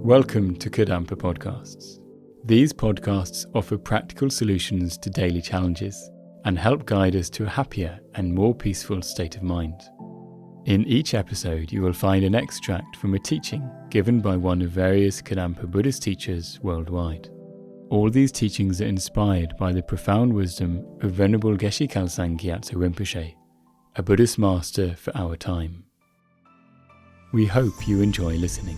Welcome to Kadampa podcasts. These podcasts offer practical solutions to daily challenges and help guide us to a happier and more peaceful state of mind. In each episode, you will find an extract from a teaching given by one of various Kadampa Buddhist teachers worldwide. All these teachings are inspired by the profound wisdom of Venerable Geshe Khalsang Gyatso Rinpoche, a Buddhist master for our time. We hope you enjoy listening.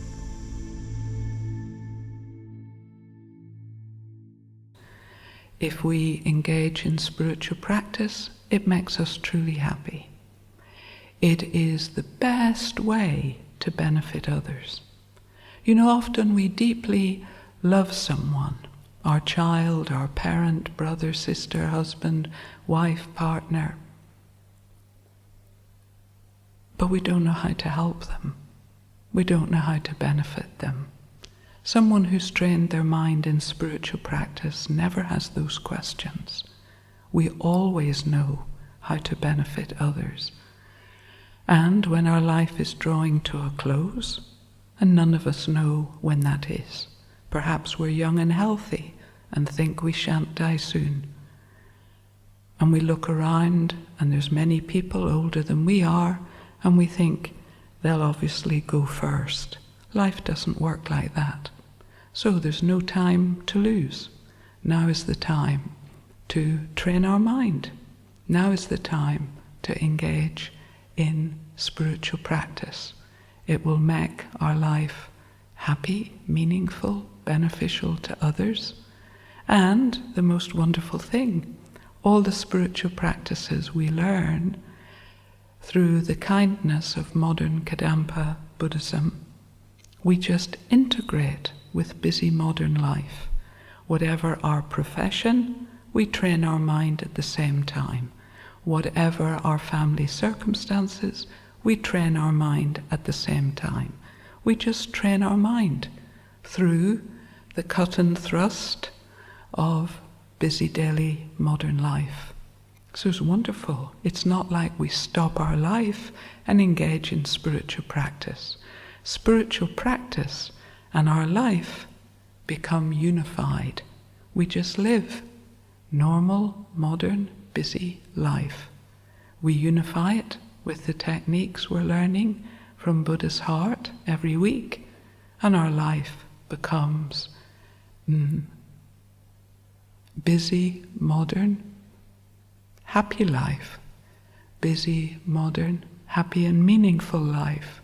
If we engage in spiritual practice, it makes us truly happy. It is the best way to benefit others. Often we deeply love someone, our child, our parent, brother, sister, husband, wife, partner, but we don't know how to help them. We don't know how to benefit them. Someone who's trained their mind in spiritual practice never has those questions. We always know how to benefit others. And when our life is drawing to a close, and none of us know when that is, perhaps we're young and healthy and think we shan't die soon. And we look around and there's many people older than we are, and we think they'll obviously go first. Life doesn't work like that. So there's no time to lose. Now is the time to train our mind. Now is the time to engage in spiritual practice. It will make our life happy, meaningful, beneficial to others. And the most wonderful thing, all the spiritual practices we learn through the kindness of modern Kadampa Buddhism, we just integrate with busy modern life. Whatever our profession, we train our mind at the same time. Whatever our family circumstances, we train our mind at the same time. We just train our mind through the cut and thrust of busy daily modern life. So it's wonderful. It's not like we stop our life and engage in spiritual practice. Spiritual practice and our life become unified. We just live normal, modern, busy life. We unify it with the techniques we're learning from Buddha's heart every week, and our life becomes busy, modern, happy life. Busy, modern, happy and meaningful life.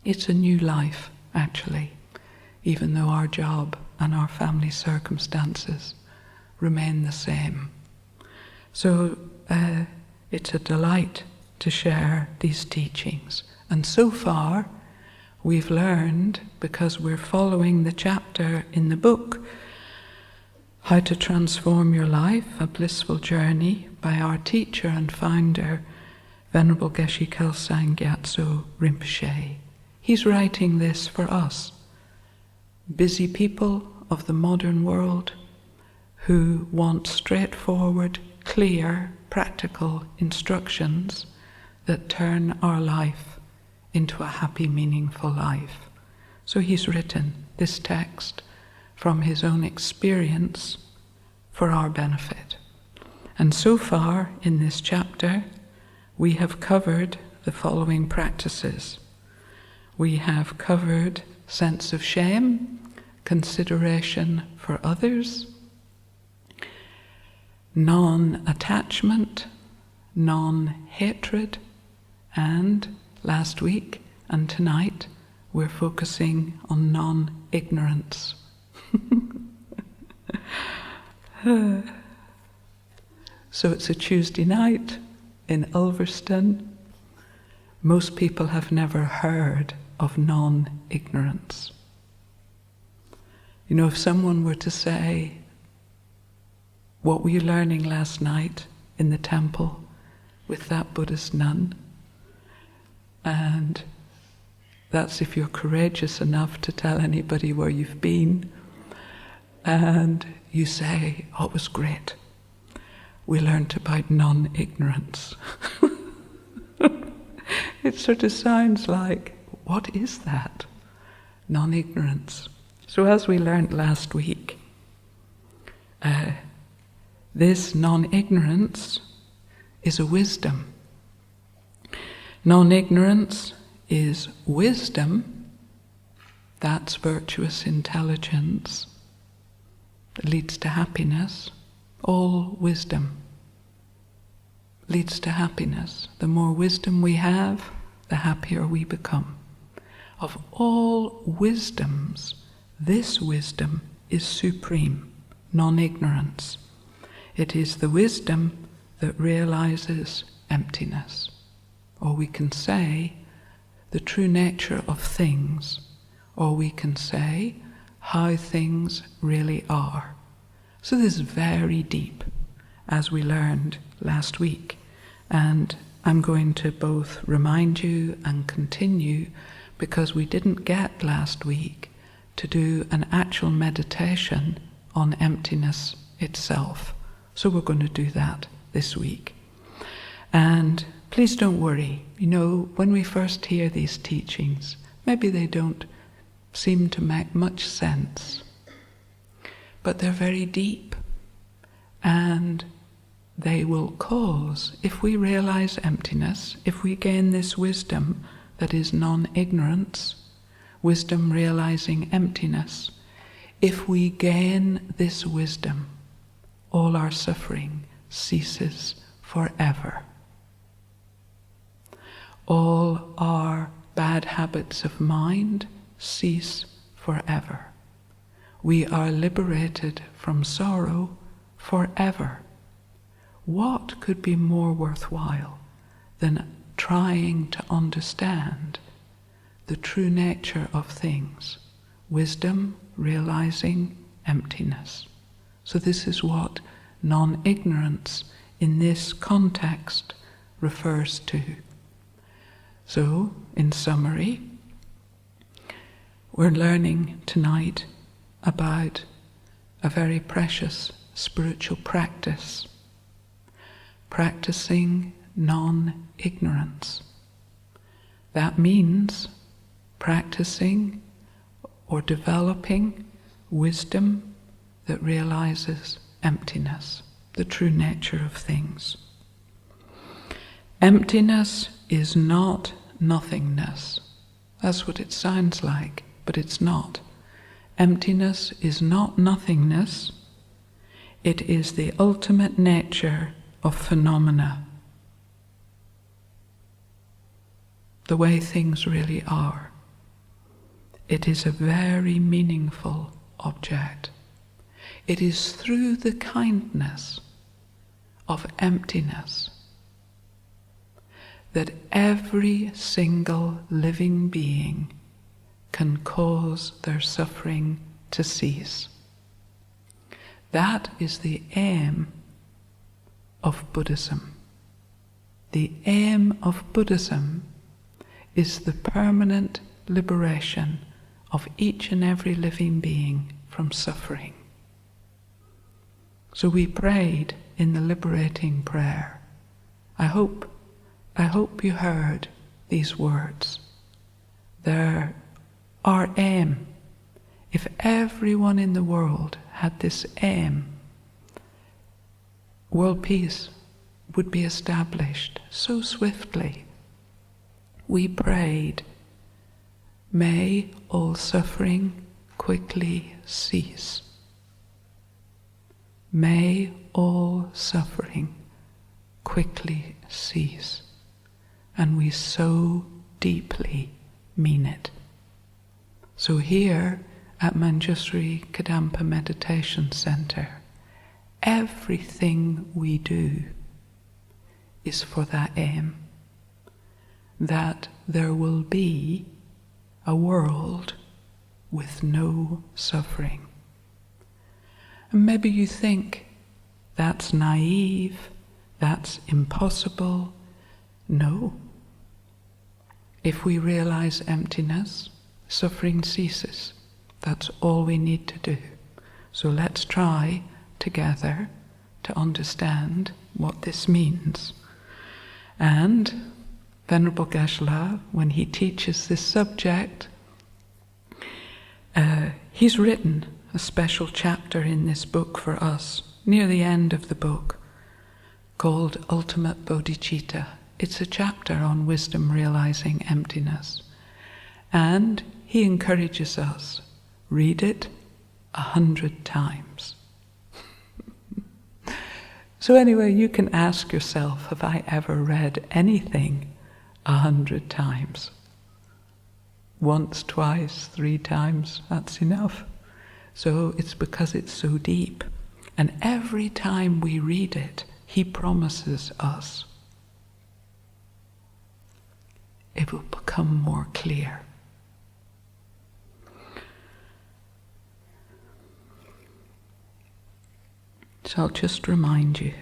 It's a new life, actually, even though our job and our family circumstances remain the same. So it's a delight to share these teachings. And so far, we've learned, because we're following the chapter in the book, How to Transform Your Life, A Blissful Journey, by our teacher and founder, Venerable Geshe Khalsang Gyatso Rinpoche. He's writing this for us, busy people of the modern world who want straightforward, clear, practical instructions that turn our life into a happy, meaningful life. So he's written this text from his own experience for our benefit. And so far in this chapter, we have covered the following practices. We have covered sense of shame, consideration for others, non-attachment, non-hatred, and last week and tonight we're focusing on non-ignorance. So it's a Tuesday night in Ulverston. Most people have never heard of non-ignorance. If someone were to say, "What were you learning last night in the temple with that Buddhist nun?" And that's if you're courageous enough to tell anybody where you've been. And you say, "Oh, it was great. We learned about non-ignorance." It sort of sounds like, what is that? non-ignorance. So as we learnt last week, this non-ignorance is a wisdom. Non-ignorance is wisdom, that's virtuous intelligence that leads to happiness. All wisdom leads to happiness. The more wisdom we have, the happier we become. Of all wisdoms, this wisdom is supreme, non-ignorance. It is the wisdom that realizes emptiness. Or we can say the true nature of things, or we can say how things really are. So this is very deep, as we learned last week. And I'm going to both remind you and continue, because we didn't get last week to do an actual meditation on emptiness itself. So we're going to do that this week. And please don't worry. You know, when we first hear these teachings, maybe they don't seem to make much sense, but they're very deep, and they will cause, if we realize emptiness, if we gain this wisdom that is non-ignorance, wisdom realizing emptiness, if we gain this wisdom, all our suffering ceases forever. All our bad habits of mind cease forever. We are liberated from sorrow forever. What could be more worthwhile than trying to understand the true nature of things? Wisdom realizing emptiness. So this is what non-ignorance in this context refers to. So, in summary, we're learning tonight about a very precious spiritual practice, practicing non-ignorance. That means practicing or developing wisdom that realizes emptiness, the true nature of things. Emptiness is not nothingness. That's what it sounds like, but it's not. Emptiness is not nothingness. It is the ultimate nature of phenomena, the way things really are. It is a very meaningful object. It is through the kindness of emptiness that every single living being can cause their suffering to cease. That is the aim of Buddhism. The aim of Buddhism is the permanent liberation of each and every living being from suffering. So we prayed in the liberating prayer. I hope you heard these words. They're our aim. If everyone in the world had this aim, world peace would be established so swiftly. We prayed, may all suffering quickly cease. May all suffering quickly cease. And we so deeply mean it. So here at Manjusri Kadampa Meditation Center, everything we do is for that aim, that there will be a world with no suffering. And maybe you think that's naive, that's impossible. No. If we realize emptiness, suffering ceases. That's all we need to do. So let's try together to understand what this means. And Venerable Geshe-la, when he teaches this subject, He's written a special chapter in this book for us, near the end of the book, called Ultimate Bodhicitta. It's a chapter on wisdom realizing emptiness. And he encourages us, read it 100 times. So anyway, you can ask yourself, have I ever read anything 100 times? Once, twice, 3 times, that's enough. So it's because it's so deep. And every time we read it, he promises us it will become more clear. So I'll just remind you.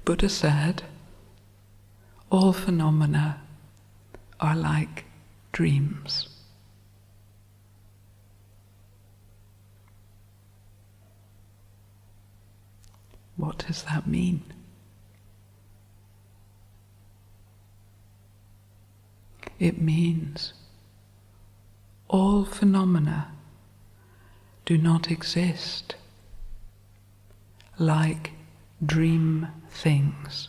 Buddha said, all phenomena are like dreams. What does that mean? It means all phenomena do not exist like dream things.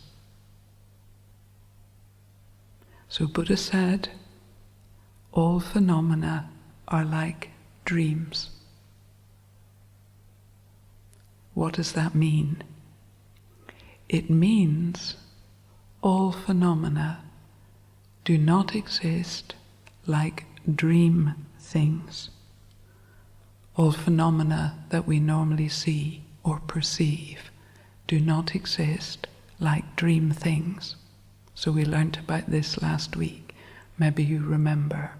So Buddha said, all phenomena are like dreams. What does that mean? It means all phenomena do not exist like dream things. All phenomena that we normally see or perceive do not exist like dream things. So we learnt about this last week. Maybe you remember.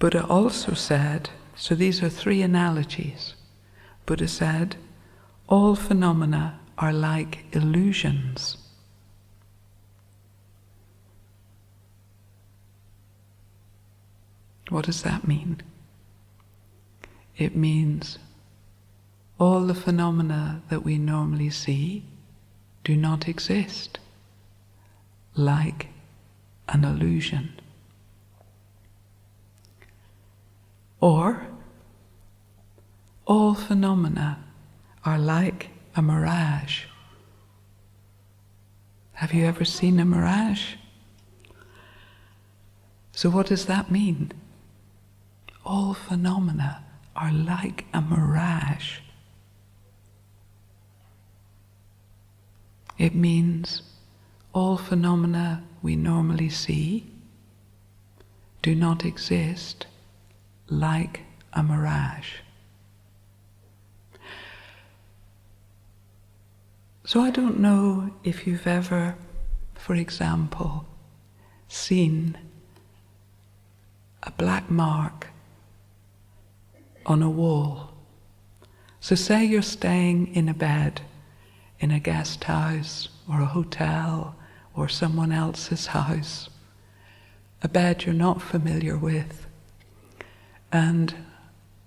Buddha also said, so these are 3 analogies. Buddha said, all phenomena are like illusions. What does that mean? It means all the phenomena that we normally see do not exist like an illusion. Or all phenomena are like a mirage. Have you ever seen a mirage? So what does that mean? All phenomena are like a mirage. It means all phenomena we normally see do not exist like a mirage. So I don't know if you've ever, for example, seen a black mark on a wall. So say you're staying in a bed in a guest house or a hotel or someone else's house, a bed you're not familiar with, and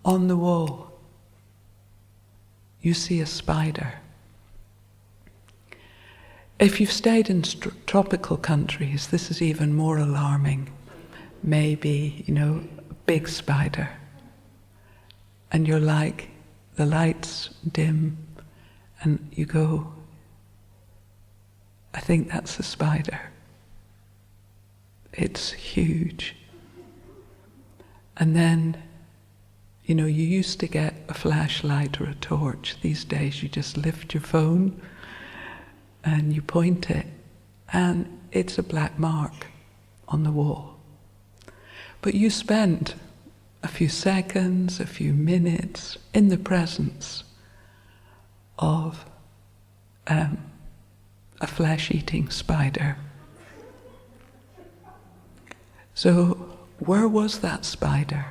on the wall you see a spider. If you've stayed in tropical countries, this is even more alarming. Maybe, a big spider. And you're like, the lights dim, and you go, I think that's a spider. It's huge. And then, you used to get a flashlight or a torch. These days you just lift your phone and you point it, and it's a black mark on the wall. But you spent a few seconds, a few minutes in the presence of a flesh-eating spider. So where was that spider?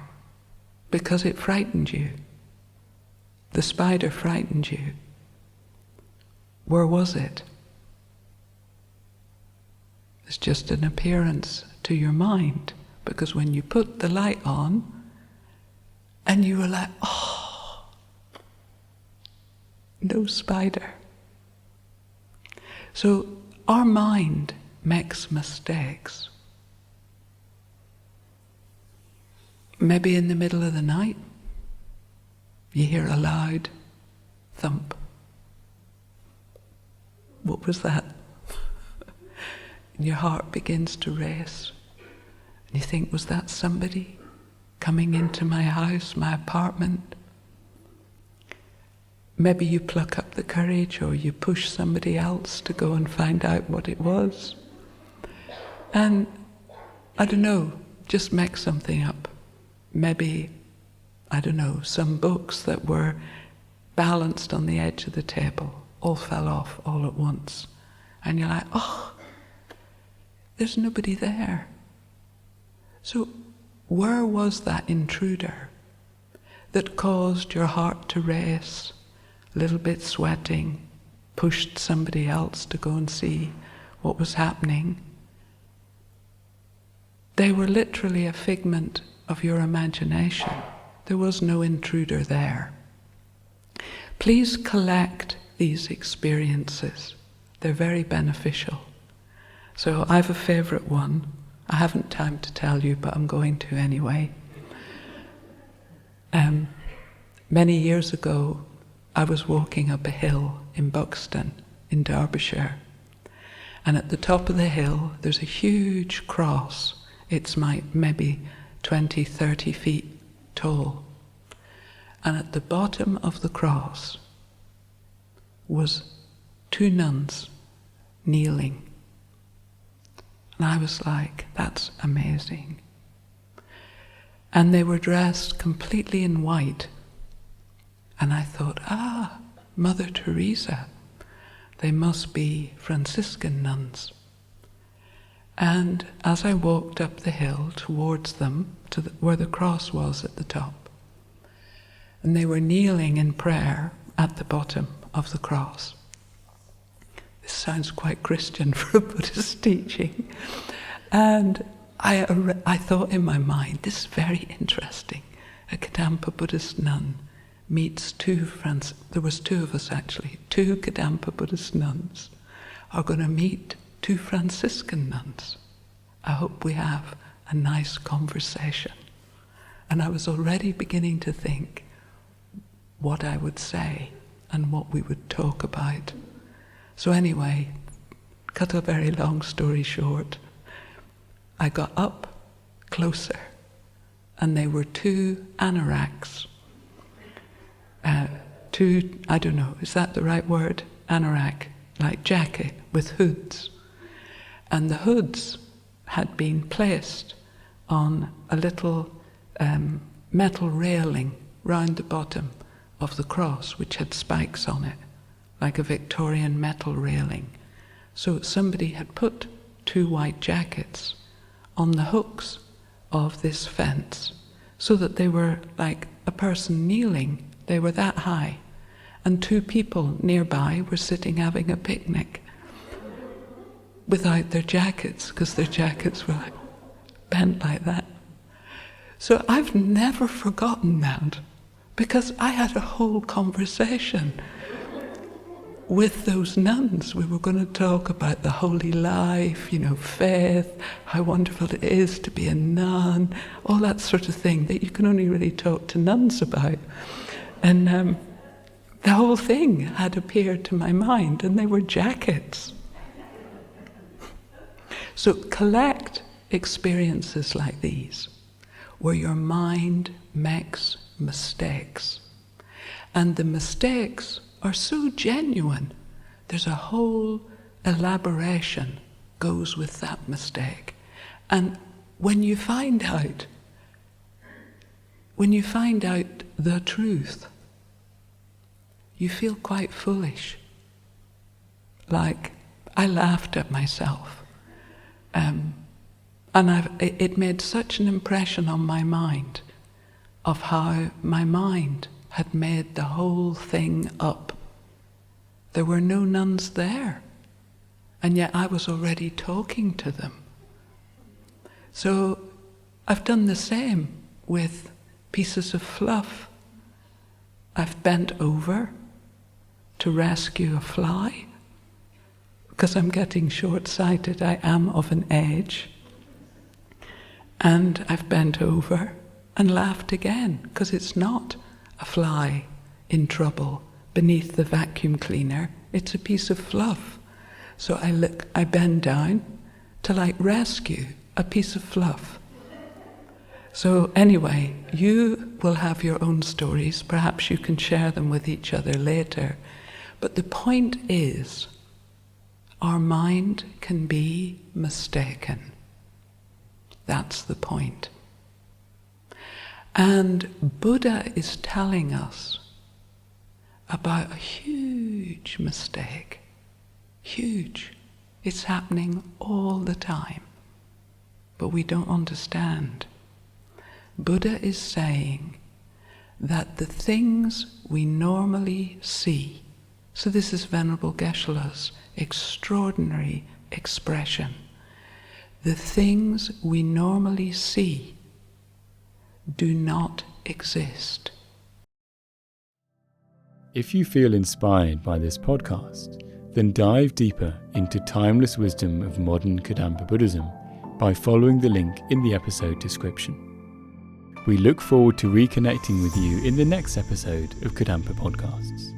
Because it frightened you. The spider frightened you. Where was it? It's just an appearance to your mind, because when you put the light on and you were like, oh, no spider. So our mind makes mistakes. Maybe in the middle of the night, you hear a loud thump. What was that? And your heart begins to race. And you think, was that somebody coming into my house, my apartment? Maybe you pluck up the courage, or you push somebody else to go and find out what it was. And I don't know, just make something up. Maybe, I don't know, some books that were balanced on the edge of the table all fell off all at once. And you're like, oh, there's nobody there. So where was that intruder that caused your heart to race, a little bit sweating, pushed somebody else to go and see what was happening? They were literally a figment of your imagination. There was no intruder there. Please collect these experiences. They're very beneficial. So I have a favourite one. I haven't time to tell you, but I'm going to anyway. Many years ago, I was walking up a hill in Buxton, in Derbyshire. And at the top of the hill, there's a huge cross. It's maybe 20, 30 feet tall. And at the bottom of the cross was 2 nuns kneeling. And I was like, that's amazing. And they were dressed completely in white. And I thought, Mother Teresa, they must be Franciscan nuns. And as I walked up the hill towards them, to where the cross was at the top, and they were kneeling in prayer at the bottom of the cross. This sounds quite Christian for a Buddhist teaching. And I thought in my mind, this is very interesting. A Kadampa Buddhist nun meets there was 2 of us actually, 2 Kadampa Buddhist nuns are going to meet 2 Franciscan nuns. I hope we have a nice conversation. And I was already beginning to think what I would say and what we would talk about. So anyway, cut a very long story short, I got up closer, and they were 2 anoraks. 2, I don't know, is that the right word? Anorak, like jacket with hoods. And the hoods had been placed on a little metal railing round the bottom of the cross, which had spikes on it, like a Victorian metal railing. So somebody had put 2 white jackets on the hooks of this fence, so that they were like a person kneeling. They were that high. And 2 people nearby were sitting having a picnic without their jackets, because their jackets were like bent like that. So I've never forgotten that, because I had a whole conversation with those nuns. We were going to talk about the holy life, faith, how wonderful it is to be a nun, all that sort of thing that you can only really talk to nuns about. And the whole thing had appeared to my mind, and they were jackets. So collect experiences like these, where your mind makes mistakes. And the mistakes are so genuine. There's a whole elaboration goes with that mistake. And when you find out the truth, you feel quite foolish. Like, I laughed at myself. And it made such an impression on my mind of how my mind had made the whole thing up. There were no nuns there, and yet I was already talking to them. So I've done the same with pieces of fluff. I've bent over to rescue a fly because I'm getting short-sighted, I am of an age. And I've bent over and laughed again, because it's not a fly in trouble beneath the vacuum cleaner, it's a piece of fluff. So I bend down to like rescue a piece of fluff. So anyway, you will have your own stories, perhaps you can share them with each other later. But the point is, our mind can be mistaken. That's the point. And Buddha is telling us about a huge mistake. Huge. It's happening all the time. But we don't understand. Buddha is saying that the things we normally see, so this is Venerable Geshe-la's extraordinary expression, the things we normally see do not exist. If you feel inspired by this podcast, then dive deeper into timeless wisdom of modern Kadampa Buddhism by following the link in the episode description. We look forward to reconnecting with you in the next episode of Kadampa Podcasts.